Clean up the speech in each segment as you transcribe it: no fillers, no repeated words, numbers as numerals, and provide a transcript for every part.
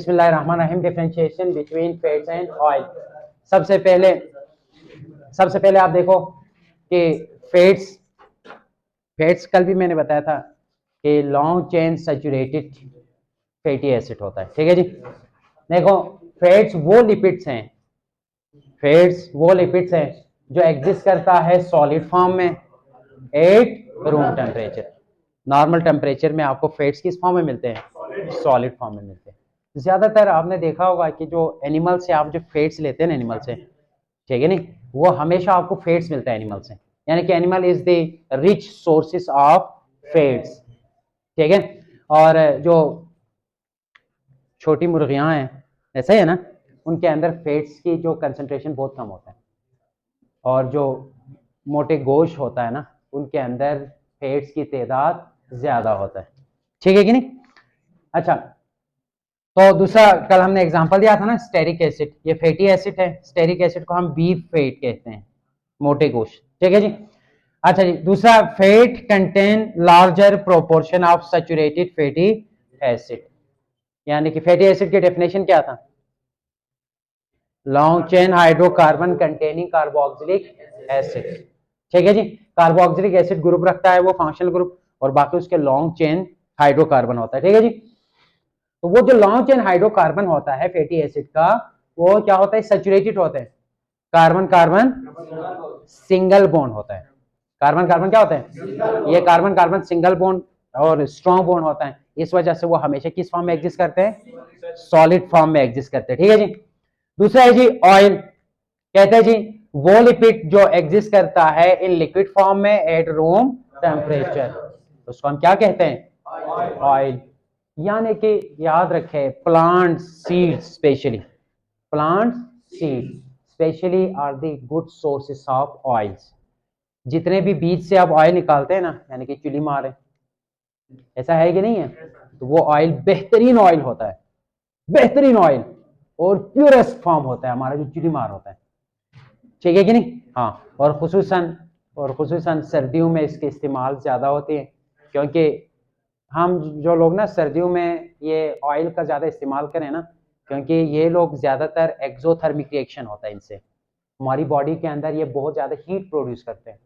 बिस्मिल्लाहिर्रहमानिर्रहीम। Differentiation between fats and oil. सबसे पहले आप देखो कि फैट्स कल भी मैंने बताया था कि long chain saturated fatty acid होता है। ठीक है जी। देखो फैट्स वो लिपिड्स हैं जो एग्जिस्ट करता है सॉलिड फॉर्म में at room temperature. Normal temperature में आपको फैट्स किस फॉर्म में मिलते हैं? सॉलिड फॉर्म में मिलते हैं। ज्यादातर आपने देखा होगा कि जो एनिमल से आप जो फैट्स लेते हैं ना एनिमल से, ठीक है नहीं, वो हमेशा आपको फैट्स मिलता है एनिमल से, यानी कि animal is the rich sources of fats. ठीक है। और जो छोटी मुर्गियां हैं ऐसा ही है ना, उनके अंदर फैट्स की जो कंसंट्रेशन बहुत कम होता है, और जो मोटे गोश्त होता है ना उनके अंदर फैट्स की तादाद ज्यादा होता है। ठीक है कि नहीं? अच्छा, तो दूसरा कल हमने एग्जांपल दिया था ना स्टेरिक एसिड, ये फैटी एसिड है। स्टेरिक एसिड को हम बीफ फैट कहते हैं, मोटे गोश्त। ठीक है जी। अच्छा जी, दूसरा fat contain larger proportion of saturated fatty acid, यानी कि फैटी एसिड की डेफिनेशन क्या था? Long chain hydrocarbon containing carboxylic acid. ठीक है जी। कार्बोक्सिलिक एसिड ग्रुप रखता है वो फंक्शनल ग्रुप, और बाकी उसके लॉन्ग चेन हाइड्रोकार्बन होता है। ठीक है जी। तो वो जो लॉन्ग चेन हाइड्रोकार्बन होता है फैटी एसिड का, वो क्या होता है? सैचुरेटेड होता है। कार्बन कार्बन सिंगल बॉन्ड होता है। कार्बन कार्बन क्या होता है? ये कार्बन कार्बन सिंगल बॉन्ड और स्ट्रॉन्ग बॉन्ड होता है। इस वजह से वो हमेशा किस फॉर्म में एग्जिस्ट करते हैं? सॉलिड फॉर्म में एग्जिस्ट करते हैं। ठीक है जी। दूसरा है जी ऑयल। कहते हैं जी वो लिपिड जो एग्जिस्ट करता है इन लिक्विड फॉर्म में एट रूम टेम्परेचर, उसको हम क्या कहते हैं? ऑयल। यानी कि याद रखें, plant seeds specially are the good sources of oils. जितने भी बीज से आप ऑयल निकालते हैं ना, यानी कि चुली मार, ऐसा है कि नहीं है? तो वो ऑयल बेहतरीन ऑयल होता है, बेहतरीन ऑयल और प्योरेस्ट फॉर्म होता है हमारा जो चुली मार होता है। ठीक है कि नहीं? हाँ। और खुसूसन सर्दियों में इसके इस्तेमाल ज्यादा होते हैं, क्योंकि हम जो लोग ना सर्दियों में ये ऑयल का ज़्यादा इस्तेमाल करें ना, क्योंकि ये लोग ज़्यादातर एक्सोथर्मिक रिएक्शन होता है इनसे, हमारी बॉडी के अंदर ये बहुत ज़्यादा हीट प्रोड्यूस करते हैं।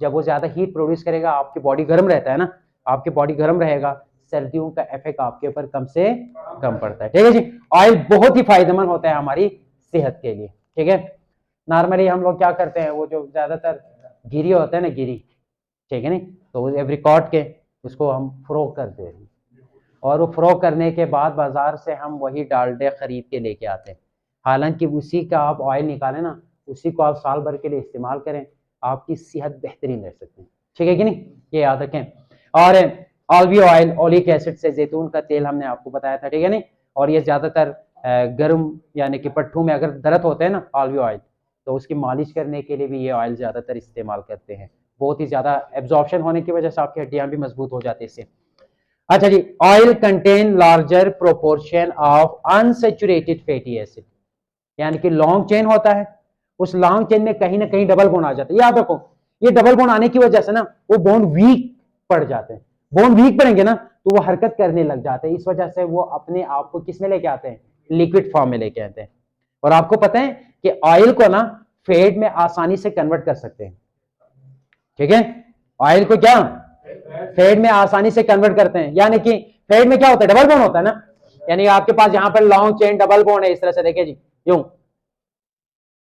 जब वो ज़्यादा हीट प्रोड्यूस करेगा, आपकी बॉडी गर्म रहता है ना, आपकी बॉडी गर्म रहेगा, सर्दियों का इफेक्ट आपके ऊपर कम से कम पड़ता है। ठीक है जी। ऑयल बहुत ही फायदेमंद होता है हमारी सेहत के लिए। ठीक है। नॉर्मली हम लोग क्या करते हैं, वो जो ज़्यादातर गिरी होता है ना, गिरी, ठीक है नहीं, तो एवरी कॉट के उसको हम फरोख करते हैं, और वो फरोख करने के बाद बाजार से हम वही डालडे खरीद के लेके आते हैं। हालांकि उसी का आप ऑयल निकालें ना, उसी को आप साल भर के लिए इस्तेमाल करें, आपकी सेहत बेहतरीन रह सकती है। ठीक है कि नहीं? ये याद रखें। और ऑलिव ऑयल, ओलिक एसिड से जैतून का तेल हमने आपको बताया था। ठीक है नहीं? और ये ज्यादातर गर्म यानी कि पट्टों में अगर दर्द होते हैं ना ऑलिव ऑयल, तो उसकी मालिश करने के लिए भी ये ऑयल ज्यादातर इस्तेमाल करते हैं। बहुत ही ज्यादा एब्जॉर्प्शन होने की वजह से आपकी हड्डियां भी मजबूत हो जाती है इससे। अच्छा जी, oil contain larger proportion of unsaturated fatty acid, यानी कि लॉन्ग चेन होता है, उस लॉन्ग चेन में कहीं ना कहीं डबल बॉन्ड आ जाता है। याद रखो, ये डबल बॉन्ड आने की वजह से ना वो बॉन्ड वीक पड़ जाते हैं। बॉन्ड वीक पड़ेंगे ना तो वो हरकत करने लग जाते हैं। इस वजह से वो अपने आप को किस में लेके आते हैं? लिक्विड फॉर्म में लेके आते हैं। और आपको पता है कि ऑयल को ना फैट में आसानी से कन्वर्ट कर सकते हैं। ठीक है। ऑयल को क्या फैट में आसानी से कन्वर्ट करते हैं, यानी कि फैट में क्या होता है? डबल बॉन्ड होता है ना, यानी आपके पास यहां पर लॉन्ग चेन डबल बॉन्ड है, इस तरह से देखिए जी यूं, तो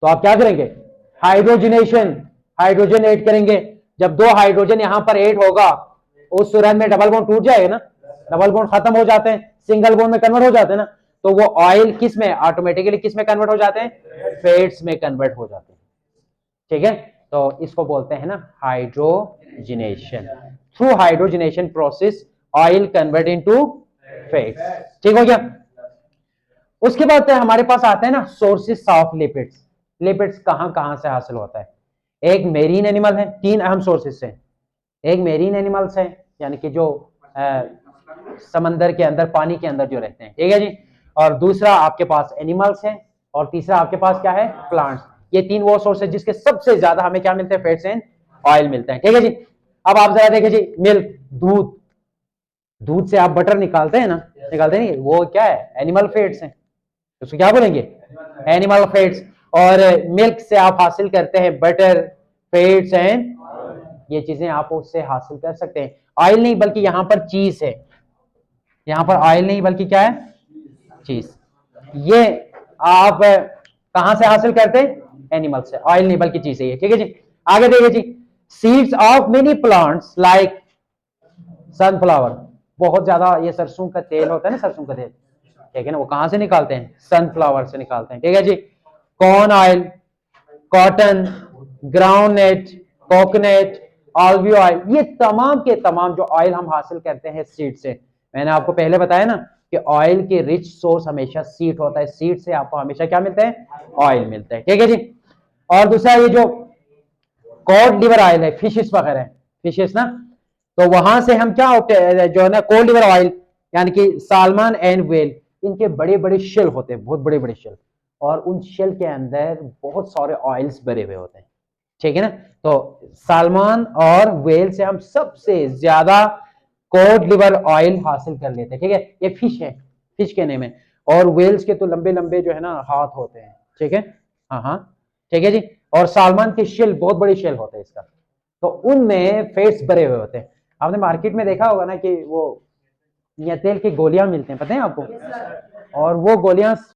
आप क्या करेंगे? हाइड्रोजन ऐड करेंगे। जब दो हाइड्रोजन यहां पर ऐड होगा, उस सूरत में डबल बॉन्ड टूट जाएगा ना, डबल बॉन्ड खत्म हो जाते हैं, सिंगल बॉन्ड में कन्वर्ट हो जाते हैं ना, तो वो ऑयल किस में ऑटोमेटिकली किस में कन्वर्ट हो जाते हैं? फैट्स में कन्वर्ट हो जाते हैं। ठीक है। तो इसको बोलते हैं ना hydrogenation. Through hydrogenation process oil convert into fats. ठीक हो गया। उसके बाद हमारे पास आते हैं ना सोर्सेस ऑफ लिपिड्स। लिपिड्स कहां कहां से हासिल होता है? एक मेरीन एनिमल है, तीन अहम सोर्सेस हैं। एक मेरीन एनिमल्स है, यानी कि जो समंदर के अंदर, पानी के अंदर जो रहते हैं। ठीक है जी। और दूसरा आपके पास एनिमल्स है, और तीसरा आपके पास क्या है? प्लांट्स। ये तीन वो सोर्स है जिसके सबसे ज्यादा हमें क्या मिलते हैं? फैट्स एंड ऑयल मिलते हैं। ठीक है जी। अब आप जरा देखिए जी, मिल्क, दूध, दूध से आप बटर निकालते हैं ना, निकालते नहीं, वो क्या है, एनिमल फैट्स हैं, उसको क्या बोलेंगे, एनिमल फैट्स। और मिल्क से आप हासिल करते हैं बटर, फैट्स एंड ये चीजें आप उससे हासिल कर सकते हैं। ऑयल नहीं बल्कि यहाँ पर चीज है, यहाँ पर ऑयल नहीं बल्कि क्या है, चीज। ये आप कहां से हासिल करते हैं, एनिमल से, ऑयल नहीं बल्कि चीज है ये, ठीक है जी। आगे देखिए जी, seeds of many plants like sunflower, बहुत ज्यादा ये सरसों का तेल होता है ना, सरसों का तेल, ठीक है ना, वो कहां से निकालते हैं, सनफ्लावर से निकालते हैं, ठीक है जी। Corn oil, cotton, groundnut, coconut, olive oil, ये तमाम के तमाम जो ऑयल हम हासिल करते हैं सीड से, मैंने आपको पहले बताया ना कि ऑयल के रिच सोर्स हमेशा सीड होता है, सीड से आपको हमेशा क्या मिलता है, ऑयल मिलता है, ठीक है जी। और दूसरा ये जो कॉड लिवर ऑयल है, फिशेस वगैरह है, फिशेस ना, तो वहां से हम क्या जो है ना, कोल्ड लिवर ऑयल, यानी कि सालमन एंड वेल, इनके बड़े बड़े शेल होते हैं, बहुत बड़े बड़े शेल, और उन शेल के अंदर बहुत सारे ऑयल्स भरे हुए होते हैं, ठीक है ना। तो सालमन और वेल से हम सबसे ज्यादा कोड लिवर ऑयल हासिल कर लेते हैं, ठीक है। ये फिश है, फिश के नेम है, और वेल्स के तो लंबे लंबे जो है ना हाथ होते हैं, ठीक है, हाँ हाँ, ठीक है जी। और सालमन के शेल बहुत बड़े शेल होते हैं इसका, तो उनमें फैट्स भरे हुए होते हैं। आपने मार्केट में देखा होगा ना कि वो या तेल की गोलियां मिलते हैं, पता है आपको, और वो गोलियां